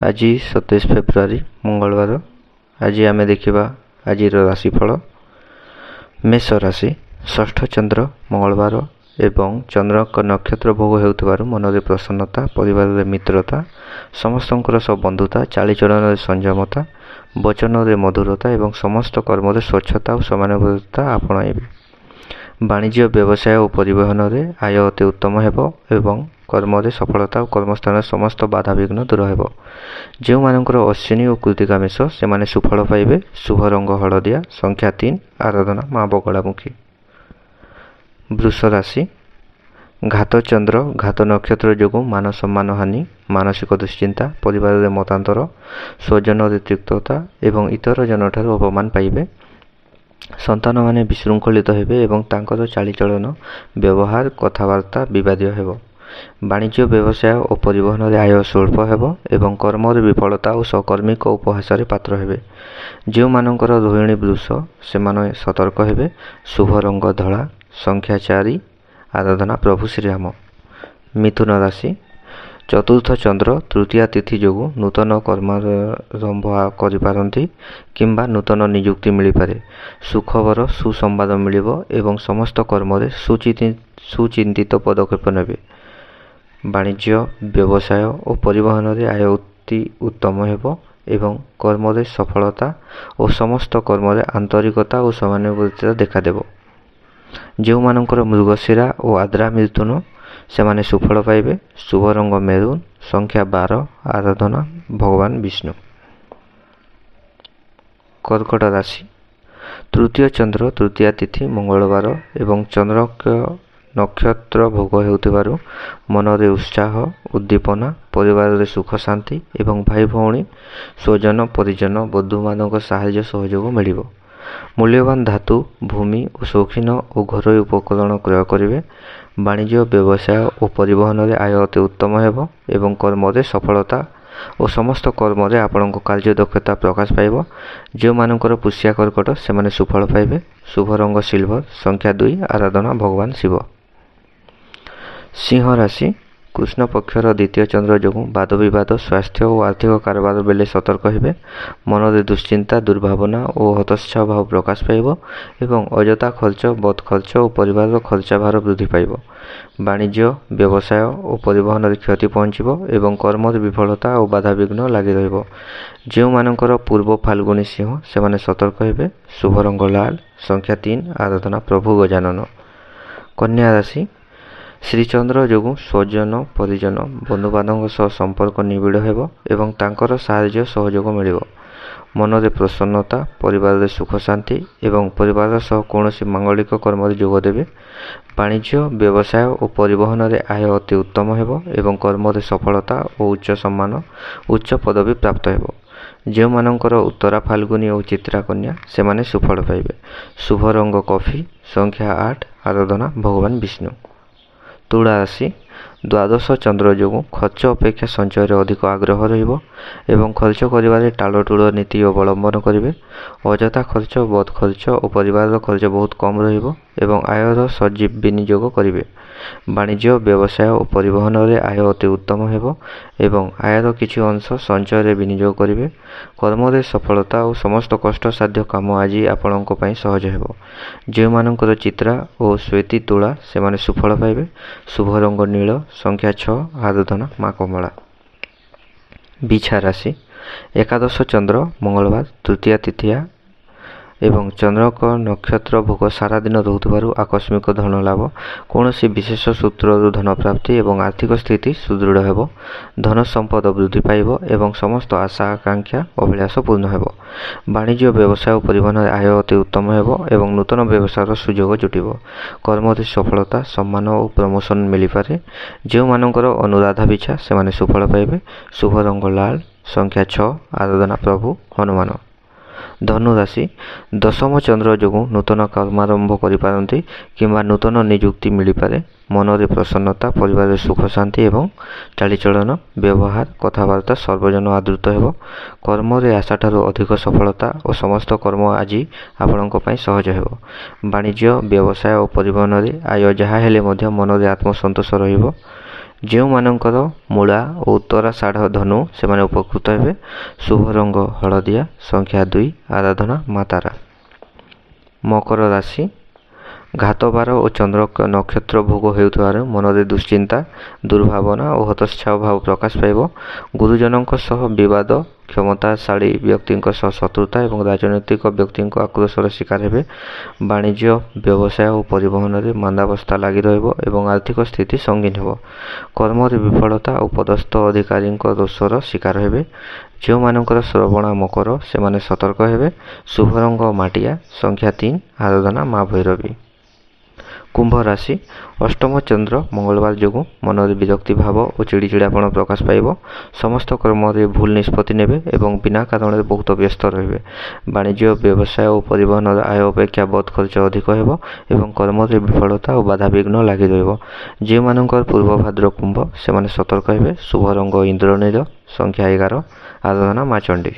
आज 27 फेब्रुआरी मंगलवार। आज आम देखा आज राशिफल। मेष राशि षष्ठ चंद्र मंगलवार एवं चंद्र नक्षत्र भोग होउथिबारु मनरे प्रसन्नता, परिवार मित्रता, समस्त बंधुता, चालीचलन संयमता, वचन मधुरता एवं समस्त कर्म स्वच्छता और समानुपातिकता आपणाइबे। वाणिज्य व्यवसाय और परिवहन में आय अति उत्तम हेबो एवं कर्म सफलता और कर्मस्थान समस्त बाधा विघ्न दूर हेबो। जो मानकर अश्विनी और कृतिका मेष से सुफल पाइबे। शुभ रंग हलदिया, संख्या 3, आराधना माँ बगलामुखी। वृष राशि घात चंद्र घात नक्षत्र जो मान सम्मान हानि, मानसिक दुश्चिंता, परिवार मतांतर, स्वजन तिक्तता एवं इतर जन ठार अपमान पाइबे। संतान माने विशृंखलित हेबे एवं तांकर चालीचलन व्यवहार कथबार्ता विवादीय हेबो। वाणिज्य व्यवसाय और परिवहन में आय स्वल्प हेबो एवं कर्म विफलता और सहकर्मी उपहास पात्र हेबे। जो मानकर रोहिणी वृष से सतर्क हेबे। शुभ रंग धला, संख्या 4, आराधना प्रभु श्रीराम। मिथुन राशि चतुर्थ चंद्र तृतीया तिथि जो नूतन कर्मारंभ करिपारंती किंबा नूतन नियुक्ति मिल पारे। सुखबर सुसंवाद मिलिबो एवं समस्त कर्म सुचिंतित पदक्षेप नेबे। वाणिज्य व्यवसाय और परिवहन में आय अति उत्तम हेबो एवं कर्म सफलता और समस्त कर्म आंतरिकता और समानुपातिकता देखादेबो। जो मानकर मृगशिरा और आद्रा मिथुन से सुफल पाइबे। शुभ रंग मेरून, संख्या 12, आराधना भगवान विष्णु। कर्कट राशि तृतीय चंद्र तृतीया तिथि मंगलवार एवं चंद्र नक्षत्र भोग होउथिबारु मनरे उत्साह उद्दीपना, परिवार सुख शांति एवं भाई भौणी स्वजन परिजन बंधुमानक साहाय्य सहयोग मिलिबो। मूल्यवान धातु भूमि और शौखीन और घरोई उपकरण क्रय करेंगे। वाणिज्य व्यवसाय और परिवहन में आय अति उत्तम हेबो एवं कर्म सफलता और समस्त कर्म आपण कार्य दक्षता प्रकाश पाइब। जो मानकर पुष्या कर्कट से सुफल पाइबे। शुभ रंग सिल्वर, संख्या 2, आराधना भगवान शिव। सिंह राशि कृष्ण पक्षर द्वितीय चंद्र जो वाद विवाद स्वास्थ्य और आर्थिक कारोबार बेले सतर्क हेबे। मन दुश्चिंता दुर्भावना और हतोत्साह भाव प्रकाश पाइब एवं अजथा खर्च बद खर्च और परिवार खर्चा भार वृद्धि पाइब। वाणिज्य व्यवसाय और परिवहन क्षति पहुँचब एवं कर्म विफलता और बाधा विघ्न लगी रहिबो। जो मानकर पूर्व फाल्गुनी सिंह से सतर्क हेबे। शुभ रंग लाल, संख्या 3, आराधना प्रभु गजानन। कन्या राशि श्रीचंद्र जो स्वजन परिजन बंधुबांधव सह संपर्क निबिड़ हेबो एवं तांकर साहाय्य सहयोग मिलिबो। मन प्रसन्नता, परिवार सुख शांति एवं परिवार सह कौनसी मांगलिक कर्म जोग देबे। वाणिज्य व्यवसाय और परिवहन में आय अति उत्तम हेबो एवं कर्म सफलता और उच्च सम्मान उच्च पदवी प्राप्त हेबो। जो मानकर उत्तरा फाल्गुनी और चित्रा कन्या से सुफल पाइबे। शुभ रंग कॉफी, संख्या 8, आराधना भगवान विष्णु। तुला राशि द्वादश चंद्र जो खर्च अपेक्षा संचय अधिक आग्रह रहिबो एवं खर्च करिबारे टालटुल नीति अवलंबन करेंगे। अजथा खर्च बद खर्च और परिवार खर्च बहुत कम रहिबो एवं आयर सजीव विनियोग करेंगे। वाणिज्य व्यवसाय और परिवहन में आय अति उत्तम हेबो एवं आयर किछि अंश संचय विनियोग करेंगे। कर्म सफलता और समस्त कष्ट साध्य काम आज आपणक पई सहज हेबो। जो मानकर चित्रा और श्वेती तुला से सुफल पाइबे। शुभ रंग नील, संख्या 6, आराधना माँ कमला। बिछा राशि एकादश चंद्र मंगलवार तृतीया तिथिया एवं चंद्रक नक्षत्र भोग सारा दिन रोथबारु आकस्मिक धन लाभ, कौन विशेष सूत्र धन प्राप्ति एवं आर्थिक स्थिति सुदृढ़ हेबो। धन संपद वृद्धि पाइब एवं समस्त आशा आकांक्षा अभिलाष पूर्ण हेबो। वाणिज्य व्यवसाय और परिवहन आय अति उत्तम हेबो एवं नूतन व्यवसायर सुजोग जुटिब। कर्म सफलता सम्मान और प्रमोशन मिल पारे। जो मानकर अनुराधा बिछा से सुफल पाइबे। शुभ रंग लाल, संख्या 6, आराधना प्रभु हनुमान। धनु राशि दशम चंद्र जो नूतन कर्मारंभ करिपारंती किंबा नूतन नियुक्ति मिल पारे। मन प्रसन्नता, परिवार सुख शांति एवं चालीचलन व्यवहार कथबार्ता सर्वजन आदृत हेबो। कर्म आशा ठारू अधिक सफलता और समस्त कर्म आज आपणक पई सहज हेबो। वाणिज्य व्यवसाय और परिवहन में आय जहाँ हेले मध्य मन आत्मसंतोष रहिबो। ଯେଉଁମାନଙ୍କର ମୂଳା ଓ ଉତ୍ତରାଷାଢ଼ ଧନୁ ସେମାନେ ଉପକୃତ ହେବେ। ଶୁଭ ରଙ୍ଗ ହଳଦିଆ। ସଂଖ୍ୟା 2। ଆରାଧନା ମା ତାରା। ମକର ରାଶି ଘାତବାର ଓ ଚନ୍ଦ୍ର ନକ୍ଷତ୍ର ଭୋଗ ହେଉଥିବାରୁ ମନରେ ଦୁଶ୍ଚିନ୍ତା, ଦୁର୍ଭାବନା ଓ ହତୋତ୍ସାହ ଭାବ ପ୍ରକାଶ ପାଇବ। ଗୁରୁଜନଙ୍କ ସହ ବିବାଦ, କ୍ଷମତାଶାଳୀ ବ୍ୟକ୍ତିଙ୍କ ସହ ଶତ୍ରୁତା ଏବଂ ରାଜନୈତିକ ବ୍ୟକ୍ତିଙ୍କ ଆକ୍ରୋଶର ଶିକାର ହେବେ। ବାଣିଜ୍ୟ, ବ୍ୟବସାୟ ଓ ପରିବହନରେ ମାନ୍ଦାବସ୍ଥା ଲାଗି ରହିବ ଏବଂ ଆର୍ଥିକ ସ୍ଥିତି ସଙ୍ଗୀନ ହେବ। କର୍ମରେ ବିଫଳତା ଓ ପଦସ୍ଥ ଅଧିକାରୀଙ୍କ ଦୋଷର ଶିକାର ହେବେ। ଯେଉଁମାନଙ୍କର ଶ୍ରବଣା ମକର ସେମାନେ ସତର୍କ ହେବେ। ଶୁଭ ରଙ୍ଗ ମାଟିଆ। ସଂଖ୍ୟା 3। ଆରାଧନା ମା ଭୈରବୀ। କୁମ୍ଭ ରାଶି ଅଷ୍ଟମ ଚନ୍ଦ୍ର ମଙ୍ଗଳବାର ଯୋଗୁଁ ମନରେ ବିରକ୍ତି ଭାବ ଓ ଚିଡ଼ିଚିଡ଼ାପଣ ପ୍ରକାଶ ପାଇବ। ସମସ୍ତ କର୍ମରେ ଭୁଲ ନିଷ୍ପତ୍ତି ନେବେ ଏବଂ ବିନା କାରଣରେ ବହୁତ ବ୍ୟସ୍ତ ରହିବେ। ବାଣିଜ୍ୟ, ବ୍ୟବସାୟ ଓ ପରିବହନର ଆୟ ଅପେକ୍ଷା ବଦ ଖର୍ଚ୍ଚ ଅଧିକ ହେବ ଏବଂ କର୍ମରେ ବିଫଳତା ଓ ବାଧାବିଘ୍ନ ଲାଗି ରହିବ। ଯେଉଁମାନଙ୍କର ପୂର୍ବ ଭାଦ୍ର କୁମ୍ଭ ସେମାନେ ସତର୍କ ହେବେ। ଶୁଭ ରଙ୍ଗ ଇନ୍ଦ୍ରନୀଳ। ସଂଖ୍ୟା 11। ଆରାଧନା ମା ଚଣ୍ଡୀ।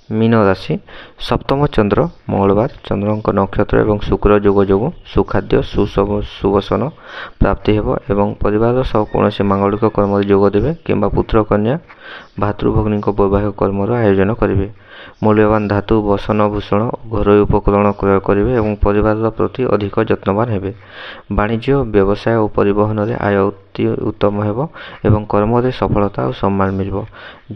ମୀନ ରାଶି ସପ୍ତମ ଚନ୍ଦ୍ର ମଙ୍ଗଳବାର ଚନ୍ଦ୍ରଙ୍କ ନକ୍ଷତ୍ର ଏବଂ ଶୁକ୍ର ଯୋଗ ଯୋଗୁଁ ସୁଖାଦ୍ୟ, ସୁବସନ ପ୍ରାପ୍ତି ହେବ ଏବଂ ପରିବାର ସହ କୌଣସି ମାଙ୍ଗଳିକ କର୍ମରେ ଯୋଗ ଦେବେ କିମ୍ବା ପୁତ୍ର, କନ୍ୟା, ଭାତୃଭଗ୍ନୀଙ୍କ ବୈବାହିକ କର୍ମର ଆୟୋଜନ କରିବେ। ମୂଲ୍ୟବାନ ଧାତୁ, ବସନ, ଭୂଷଣ ଓ ଘରୋଇ ଉପକରଣ କ୍ରୟ କରିବେ ଏବଂ ପରିବାରର ପ୍ରତି ଅଧିକ ଯତ୍ନବାନ ହେବେ। ବାଣିଜ୍ୟ, ବ୍ୟବସାୟ ଓ ପରିବହନରେ ଆୟ ଅତି ଉତ୍ତମ ହେବ ଏବଂ କର୍ମରେ ସଫଳତା ଓ ସମ୍ମାନ ମିଳିବ।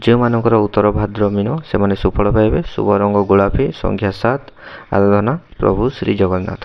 ଯେଉଁମାନଙ୍କର ଉତ୍ତର ଭାଦ୍ର ମୀନ ସେମାନେ ସୁଫଳ ପାଇବେ। ଶୁଭ ରଙ୍ଗ ଗୋଲାପୀ। ସଂଖ୍ୟା 7। ଆରାଧନା ପ୍ରଭୁ ଶ୍ରୀ ଜଗନ୍ନାଥ।